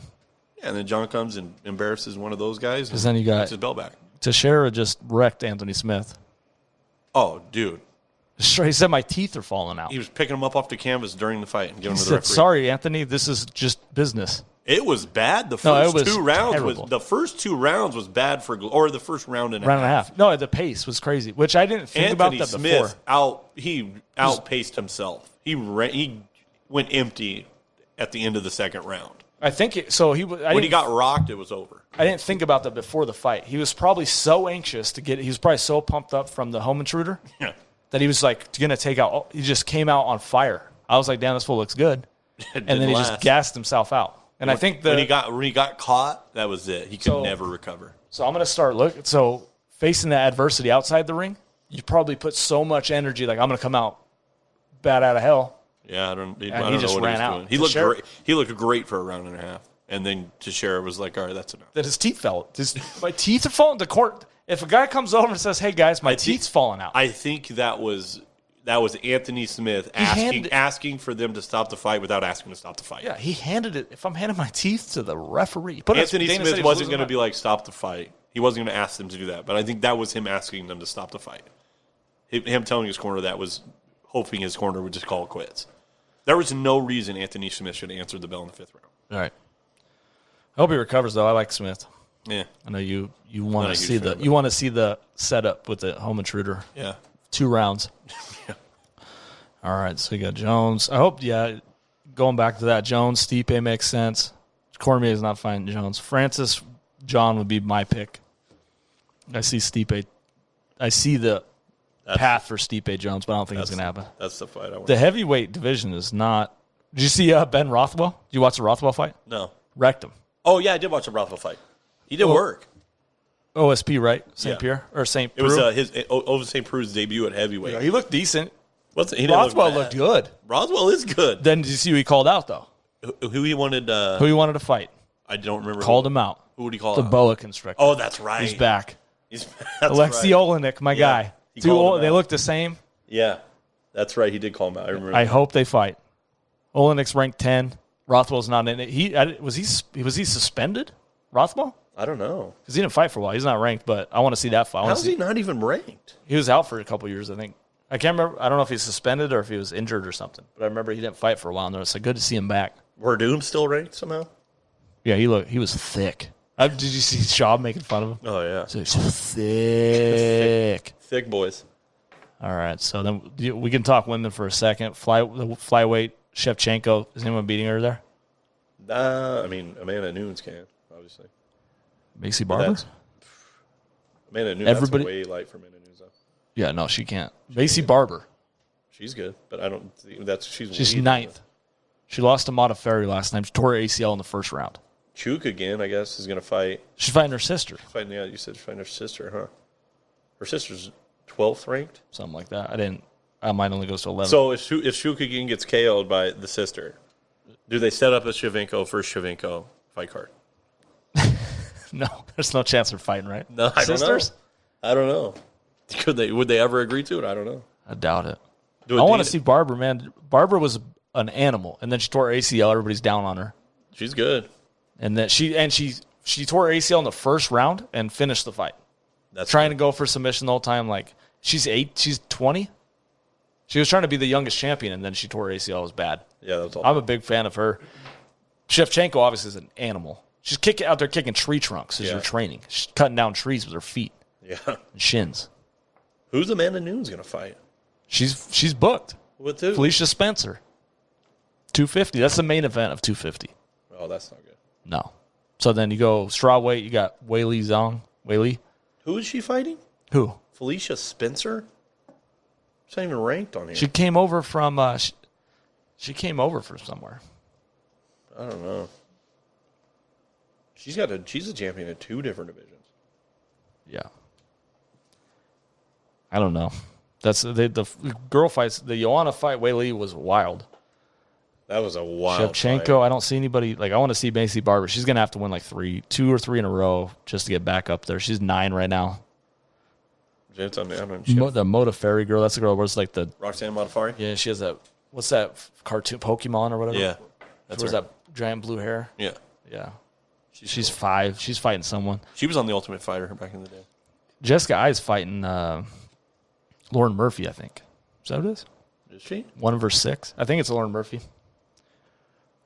B: Yeah, and then John comes and embarrasses one of those guys.
A: Because then you got
B: gets his belt back.
A: Teixeira just wrecked Anthony Smith.
B: Oh, dude.
A: He said my teeth are falling out.
B: He was picking him up off the canvas during the fight and giving
A: He
B: him to the
A: said,
B: referee.
A: sorry, Anthony, this is just business.
B: It was bad. The
A: No,
B: first
A: it was
B: 2 rounds
A: terrible.
B: was the first 2 rounds was bad for, or the first round and a
A: Round and a
B: half.
A: half. No, the pace was crazy, which I didn't think
B: Anthony
A: about that
B: Smith
A: before.
B: outpaced himself. He went empty at the end of the second round.
A: I think so.
B: When he got rocked, it was over.
A: I didn't think about that before the fight. He was probably so anxious to get. He was probably so pumped up from the home intruder that he was like going to take out. He just came out on fire. I was like, "Damn, this fool looks good," and then he just gassed himself out. And I think
B: when he got caught, that was it. He could never recover.
A: So I'm going to start looking. So facing the adversity outside the ring, you probably put so much energy. Like I'm going to come out bad out of hell.
B: Yeah, I don't know
A: what he was doing.
B: He looked great. He looked great for a round and a half, and then Teixeira was like, "All right, that's enough."
A: That his teeth fell. My teeth are falling. The court. If a guy comes over and says, "Hey guys, my teeth's falling out,"
B: I think that was Anthony Smith asking for them to stop the fight without asking to stop the fight.
A: Yeah, he handed it. If I'm handing my teeth to the referee,
B: Anthony Smith wasn't going to be like, "Stop the fight." He wasn't going to ask them to do that, but I think that was him asking them to stop the fight. Him telling his corner that was hoping his corner would just call it quits. There was no reason Anthony Smith should have answered the bell in the 5th round.
A: All right. I hope he recovers, though. I like Smith.
B: Yeah.
A: I know you want to see the setup with the home intruder.
B: Yeah.
A: 2 rounds.
B: Yeah.
A: All right, so you got Jones. I hope, going back to that, Jones, Stipe makes sense. Cormier is not fighting Jones. Francis, John would be my pick. I see Stipe. I see the path for Stipe Jones, but I don't think it's going to happen.
B: That's the fight I want.
A: The heavyweight division is not. Did you see Ben Rothwell? Did you watch the Rothwell fight?
B: No.
A: Wrecked him.
B: Oh, yeah, I did watch the Rothwell fight. He did work.
A: OSP, right? St. Pierre? Or St. Preux?
B: It was St. Preux's debut at heavyweight.
A: Yeah, he looked decent.
B: Rothwell
A: looked good.
B: Rothwell is good.
A: Then did you see who he called out, though?
B: Who he wanted
A: to fight.
B: I don't remember.
A: Called him out.
B: Who would he call
A: the
B: out?
A: The boa constrictor.
B: Oh, that's right.
A: He's back.
B: That's
A: Alexei Olenek, my guy. They look the same.
B: Yeah, that's right. He did call him out. I remember.
A: I hope they fight. Olenek's ranked 10. Rothwell's not in it. Was he suspended? Rothwell?
B: I don't know.
A: Because he didn't fight for a while. He's not ranked, but I want to see that fight.
B: How is he not even ranked?
A: He was out for a couple years, I think. I can't remember. I don't know if he's suspended or if he was injured or something. But I remember he didn't fight for a while, and it's like good to see him back.
B: Werdum still ranked somehow?
A: Yeah, he was thick. Did you see Schaub making fun of him?
B: Oh, yeah.
A: So thick.
B: Thick boys.
A: All right, so then we can talk women for a second. Flyweight, Shevchenko. Is anyone beating her there?
B: I mean, Amanda Nunes can, obviously.
A: Macy Barber?
B: Amanda Nunes, that's way light for Amanda Nunes, though.
A: Yeah, no, she can't. Macy Barber.
B: She's good, but I don't think that's
A: she's ninth. She lost to Mata Ferry last time. She tore her ACL in the first round.
B: Chuk again, I guess, is going to fight.
A: She's fighting her sister.
B: You said she's fighting her sister, huh? Her sister's 12th ranked?
A: Something like that. Mine only goes to 11.
B: So if Chuk again gets KO'd by the sister, do they set up a Shevchenko fight card?
A: No, there's no chance they're fighting, right?
B: No, Sisters? I don't know. Would they ever agree to it? I don't know.
A: I doubt it. I want to see Barber, man. Barber was an animal, and then she tore her ACL. Everybody's down on her.
B: She's good.
A: And then she tore her ACL in the first round and finished the fight.
B: That's
A: trying to go for submission the whole time. Like she's 20. She was trying to be the youngest champion, and then she tore her ACL. It was bad.
B: Yeah, that's all.
A: I'm a big fan of her. Shevchenko obviously is an animal. She's out there kicking tree trunks as you're training. She's cutting down trees with her feet.
B: Yeah.
A: And shins.
B: Who's Amanda Nunes going to fight?
A: She's booked.
B: With who?
A: Felicia Spencer. 250. That's the main event of 250.
B: Oh, that's not good.
A: No. So then you go strawweight. You got Weili Zhang. Weili.
B: Who is she fighting?
A: Who?
B: Felicia Spencer? She's not even ranked on here.
A: She came over from she came over from somewhere.
B: I don't know. She's a champion in 2 different divisions.
A: Yeah. I don't know. That's the girl fights. The Joanna fight, Weili, was wild.
B: That was a wild
A: Shevchenko,
B: fight.
A: I don't see anybody. Like, I want to see Macy Barber. She's going to have to win like 2 or 3 in a row just to get back up there. She's 9 right now. The Mota Ferry girl, that's the girl where it's like the...
B: Roxanne Modafferi?
A: Yeah, she has that... What's that cartoon? Pokemon or whatever?
B: Yeah. That's
A: that giant blue hair?
B: Yeah.
A: Yeah. She's cool. 5. She's fighting someone.
B: She was on The Ultimate Fighter back in the day.
A: Jessica Ai is fighting Lauren Murphy, I think. Is that what it is?
B: Is she?
A: One of her 6. I think it's Lauren Murphy.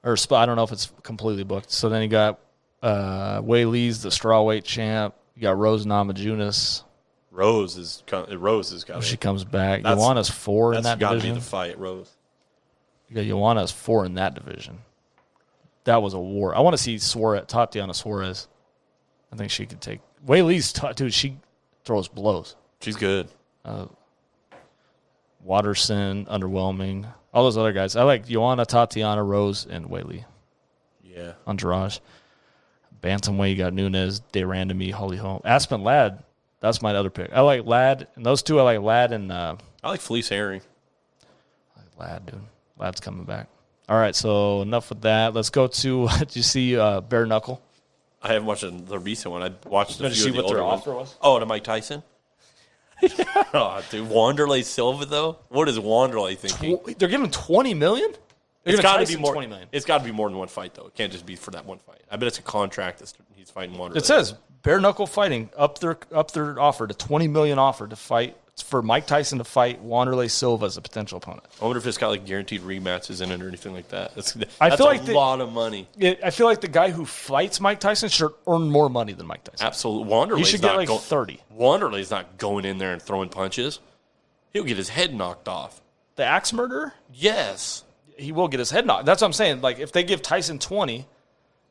A: Or I don't know if it's completely booked. So then you got Weili's the strawweight champ. You got Rose Namajunas.
B: Rose has got.
A: She comes back. Joanna's 4 in that division.
B: That's got to be the fight, Rose.
A: You got Joanna's 4 in that division. that was a war. I want to see Tatiana Suarez. I think she could take. Wei Li's dude. She throws blows.
C: She's good.
A: Watterson, underwhelming. All those other guys. I like Joanna, Tatiana, Rose, and Wei Li.
C: Yeah.
A: Entourage. Bantamweight, you got Nunes, De Randamie, Holly Holm. Aspen Ladd, that's my other pick. I like Ladd, and those two I like Ladd and
C: I like Felice Herring.
A: I like Ladd, dude. Ladd's coming back. All right, so enough with that. Let's go to, did you see Bare Knuckle?
C: I haven't watched the recent one. I watched a
A: Did you
C: few
A: see
C: of the
A: what their
C: older
A: offer
C: ones.
A: was?
C: Oh, to Mike Tyson? Oh, dude, Wanderlei Silva, though? What is Wanderlei thinking?
A: They're giving $20 million?
C: It's got to be more.
A: $20 million.
C: It's got to be more than one fight, though. It can't just be for that one fight. I bet it's a contract that he's fighting Wanderlei.
A: It says Bare Knuckle Fighting up their offer to $20 million offer to fight. It's for Mike Tyson to fight Wanderlei Silva as a potential opponent.
C: I wonder if it's got like guaranteed rematches in it or anything like that. That's
A: I feel like
C: a lot of money.
A: I feel like the guy who fights Mike Tyson should earn more money than Mike Tyson.
C: Absolutely. Wanderlei's
A: He should get like 30.
C: Wanderlei's not going in there and throwing punches. He'll get his head knocked off.
A: The axe murderer?
C: Yes.
A: He will get his head knocked. That's what I'm saying. Like, if they give Tyson 20,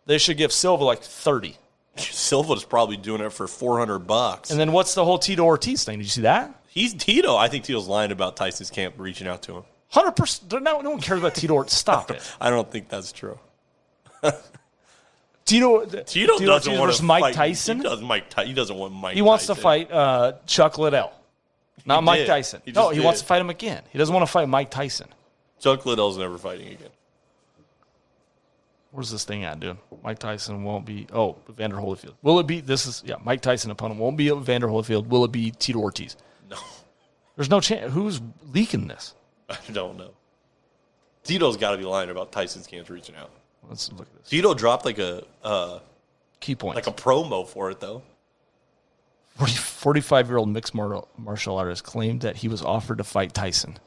A: they should give Silva like 30.
C: Silva's probably doing it for $400.
A: And then what's the whole Tito Ortiz thing? Did you see that?
C: He's Tito. I think Tito's lying about Tyson's camp reaching out to him.
A: 100%. No one cares about Tito Ortiz. Stop it.
C: I don't think that's true.
A: Tito
C: doesn't
A: Ortiz
C: want
A: versus
C: to
A: Mike
C: fight.
A: Tyson?
C: He doesn't want Mike.
A: He wants to
C: Tyson.
A: fight Chuck Liddell, not Mike
C: did.
A: Tyson.
C: He
A: No,
C: just
A: he wants
C: did.
A: to fight him again. He doesn't want to fight Mike Tyson.
C: Chuck Liddell's never fighting again.
A: Where's this thing at, dude? Mike Tyson won't be. Oh, Evander Holyfield. Will it be? Mike Tyson opponent won't be Evander Holyfield. Will it be Tito Ortiz?
C: No,
A: There's no chance. Who's leaking this?
C: I don't know. Tito's got to be lying about Tyson's camp reaching out.
A: Let's look at this.
C: Tito dropped like a
A: Key points.
C: like a promo for it though.
A: 45-year-old mixed martial artist claimed that he was offered to fight Tyson.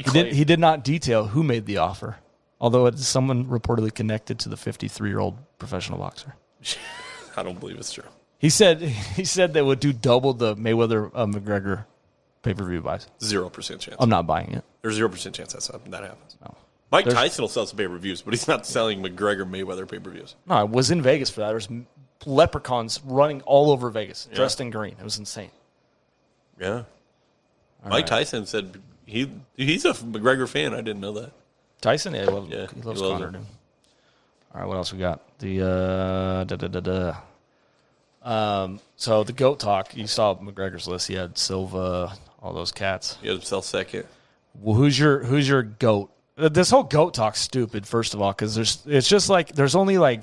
C: claimed-
A: He did not detail who made the offer, although it is someone reportedly connected to the 53-year-old professional boxer.
C: I don't believe it's true.
A: He said they would do double the Mayweather McGregor pay-per-view buys.
C: 0% chance.
A: I'm not buying it.
C: There's 0% chance that happens.
A: No.
C: Mike Tyson will sell some pay-per-views, but he's not selling McGregor Mayweather pay-per-views.
A: No, I was in Vegas for that. There's leprechauns running all over Vegas, dressed in green. It was insane.
C: Yeah. Mike
A: right.
C: Tyson said he's a McGregor fan. I didn't know that.
A: Tyson, yeah, he loves
C: he loves
A: Conor,
C: him.
A: dude. All right, what else we got? So the GOAT talk, you saw McGregor's list. He had Silva, all those cats.
C: He had himself second.
A: Well, who's your GOAT? This whole GOAT talk's stupid, first of all, because there's only like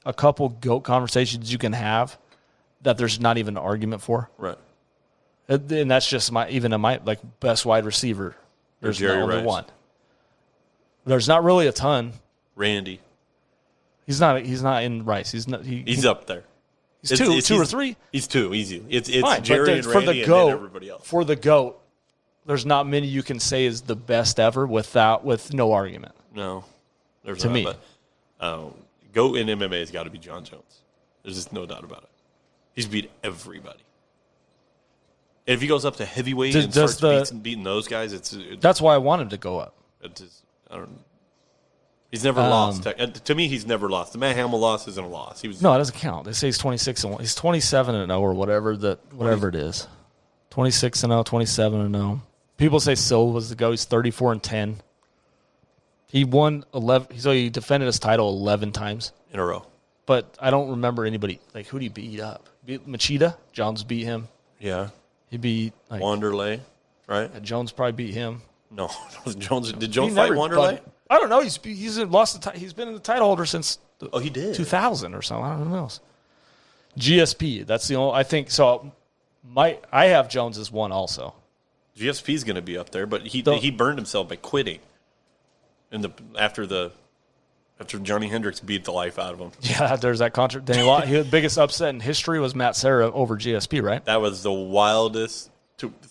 A: a couple GOAT conversations you can have that there's not even an argument for.
C: Right.
A: And that's just my best wide receiver. There's
C: Jerry
A: only
C: Rice.
A: one. There's not really a ton.
C: Randy.
A: He's not in Rice.
C: He's up there.
A: He's two or three.
C: He's two, easy. It's
A: Fine,
C: Jerry
A: but
C: and
A: for
C: Randy
A: the
C: and
A: GOAT,
C: then everybody else.
A: For the GOAT, there's not many you can say is the best ever with no argument.
C: No. There's
A: To
C: not,
A: me.
C: But, GOAT in MMA has got to be John Jones. There's just no doubt about it. He's beat everybody. And if he goes up to heavyweight and starts beating those guys,
A: That's why I wanted to go up.
C: I don't. He's never lost. To me, he's never lost. The Matt Hamill loss isn't a loss. He was
A: No, it doesn't count. They say he's 26-1. He's 27-0 or whatever it is. 26-0, 27-0. People say Silva's the GOAT. He's 34-10. He won 11. So he defended his title 11 times
C: in a row.
A: But I don't remember anybody like who did he beat up? Beat Machida. Jones beat him.
C: Yeah.
A: He beat
C: Wanderlei, right?
A: Jones probably beat him.
C: No, Jones did Jones fight Wanderlei?
A: I don't know. He's lost the he's been in the title holder since
C: he did
A: 2000 or something. I don't know. GSP. That's the only. I think so. I have Jones as one also.
C: GSP's going to be up there, but he burned himself by quitting. After Johnny Hendricks beat the life out of him.
A: Yeah, there's that contract. The biggest upset in history was Matt Serra over GSP, right?
C: That was the wildest.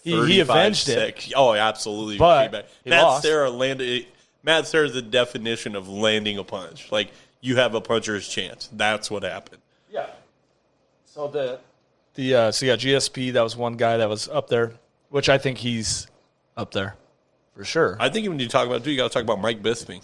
A: He avenged it.
C: Oh, absolutely.
A: But
C: Matt Serra's the definition of landing a punch. Like, you have a puncher's chance. That's what happened.
A: Yeah. So GSP, that was one guy that was up there, which I think he's up there for sure.
C: I think when you talk about it, too, you got to talk about Mike Bisping.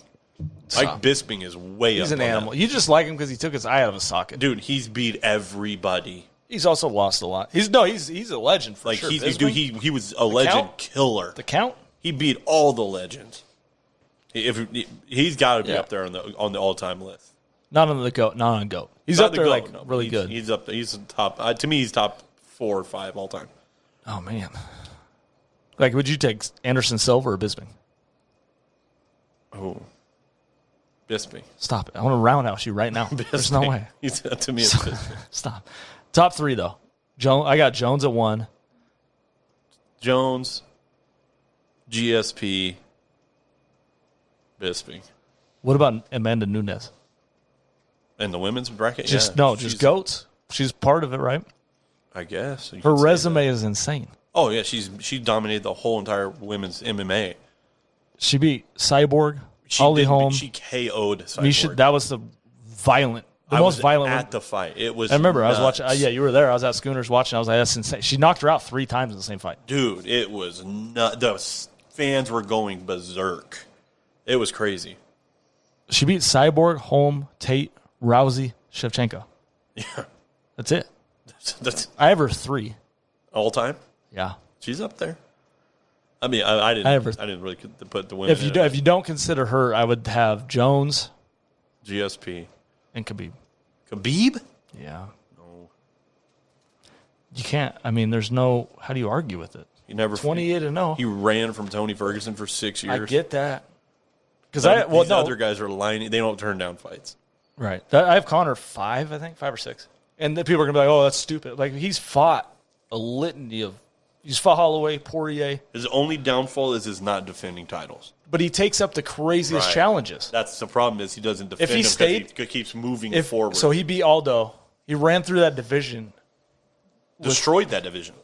C: Mike Bisping is way up.
A: He's an animal. You just like him because he took his eye out of his socket.
C: Dude, he's beat everybody.
A: He's also lost a lot. He's a legend for sure.
C: He was a legend killer.
A: The Count?
C: He beat all the legends. He's got to be up there on the all-time list.
A: Not on the GOAT. Not on GOAT. He's up there really good.
C: He's up there. He's top. To me, he's top 4 or 5 all time.
A: Oh man. Like, would you take Anderson Silva or Bisping?
C: Oh, Bisping.
A: Stop it! I want to roundhouse you right now. There's no way.
C: To me, it's Bisping.
A: Stop. Top 3 though. I got Jones at 1.
C: Jones, GSP, Bisping.
A: What about Amanda Nunes?
C: And the women's bracket?
A: Just GOATs. She's part of it, right?
C: I guess.
A: Her resume is insane.
C: Oh, yeah. She dominated the whole entire women's MMA.
A: She beat Cyborg, Holly Holm.
C: She KO'd Cyborg.
A: That was the most violent
C: at
A: one.
C: the fight. It was
A: I remember
C: nuts.
A: I was watching. You were there. I was at Schooners watching. I was like, that's insane. She knocked her out 3 times in the same fight.
C: Dude, it was nuts. The fans were going berserk. It was crazy.
A: She beat Cyborg, Holm, Tate, Rousey, Shevchenko.
C: Yeah.
A: That's it.
C: That's
A: I have her 3.
C: all time?
A: Yeah.
C: She's up there. I mean, I didn't really put the women
A: If you don't consider her, I would have Jones,
C: GSP,
A: and Khabib.
C: Khabib?
A: Yeah.
C: No.
A: You can't. I mean, there's no. How do you argue with it?
C: He never
A: 28-0.
C: He ran from Tony Ferguson for 6 years.
A: I get that. Because
C: other guys are lying. They don't turn down fights.
A: Right. I have Conor 5, I think, 5 or 6. And the people are gonna be like, "Oh, that's stupid." Like, he's fought a litany of. He's fought Holloway, Poirier.
C: His only downfall is his not defending titles.
A: But he takes up the craziest challenges.
C: That's the problem is he doesn't defend
A: if he stayed,
C: he keeps moving forward.
A: So he beat Aldo. He ran through that division.
C: Destroyed that division.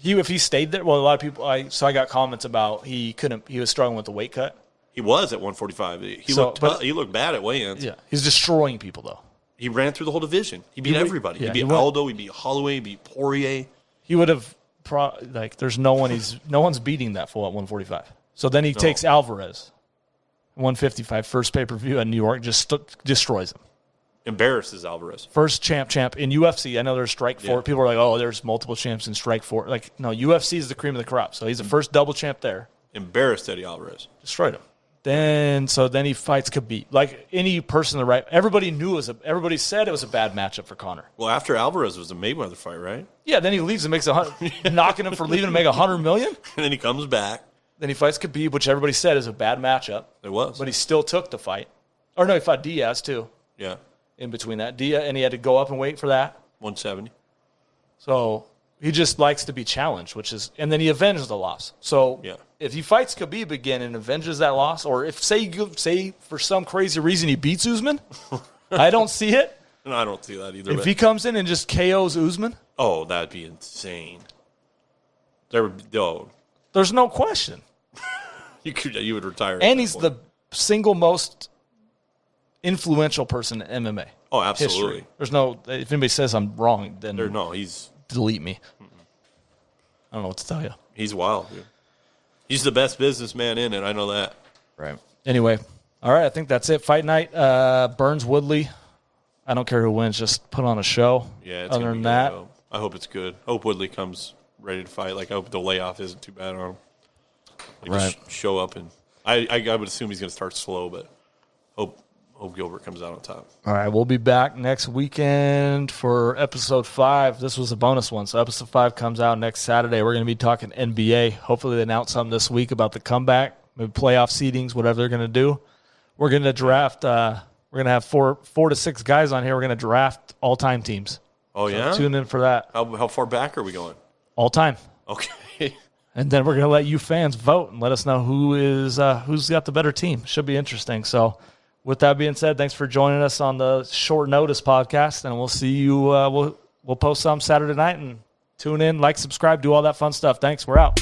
A: If he stayed there, well, a lot of people. I got comments about he was struggling with the weight cut.
C: He was at 145. He looked bad at weigh-ins.
A: Yeah, he's destroying people though.
C: He ran through the whole division. He beat everybody.
A: Yeah,
C: he beat Aldo. He beat Holloway. He beat Poirier.
A: He would have there's no one's beating that full at 145. So then he takes Alvarez, 155, first pay-per-view in New York, just destroys him.
C: Embarrasses Alvarez.
A: First champ in UFC. I know there's Strike Force. People are like, oh, there's multiple champs in Strike Force. Like, no, UFC is the cream of the crop. So he's the first double champ there.
C: Embarrassed Eddie Alvarez.
A: Destroyed him. Then he fights Khabib. Like any person, everybody everybody said it was a bad matchup for Conor.
C: Well, after Alvarez was a Mayweather fight, right?
A: Yeah. Then he leaves and makes knocking him for leaving to make $100 million.
C: And then he comes back.
A: Then he fights Khabib, which everybody said is a bad matchup.
C: It was,
A: but he still took the fight. Or no, he fought Diaz too.
C: Yeah.
A: In between that, Diaz, and he had to go up and wait for that.
C: 170.
A: So he just likes to be challenged, and then he avenges the loss. So if he fights Khabib again and avenges that loss, or if say for some crazy reason he beats Usman, I don't see it.
C: No, I don't see that either.
A: If he comes in and just KOs Usman,
C: oh, that'd be insane. There's
A: no question.
C: You would retire,
A: and he's the single most influential person in MMA.
C: Oh, absolutely.
A: History. There's no. If anybody says I'm wrong, then
C: he's
A: delete me. I don't know what to tell you.
C: He's wild, dude. He's the best businessman in it. I know that.
A: Right. Anyway, all right. I think that's it. Fight night. Burns Woodley. I don't care who wins. Just put on a show.
C: Yeah.
A: Other than that,
C: I hope it's good. I hope Woodley comes ready to fight. Like I hope the layoff isn't too bad on him. Just show up and I would assume he's going to start slow, but hope Gilbert comes out on top.
A: All right, we'll be back next weekend for episode 5. This was a bonus one, so episode 5 comes out next Saturday. We're going to be talking NBA. Hopefully they announce something this week about the comeback, maybe playoff seedings, whatever they're going to do. We're going to draft. We're going to have four to six guys on here. We're going to draft all-time teams.
C: Oh, yeah?
A: Tune in for that.
C: How far back are we going?
A: All time.
C: Okay.
A: And then we're going to let you fans vote and let us know who's got the better team. Should be interesting. So with that being said, thanks for joining us on the Short Notice podcast, and we'll see you. We'll post some Saturday night, and tune in, like, subscribe, do all that fun stuff. Thanks. We're out.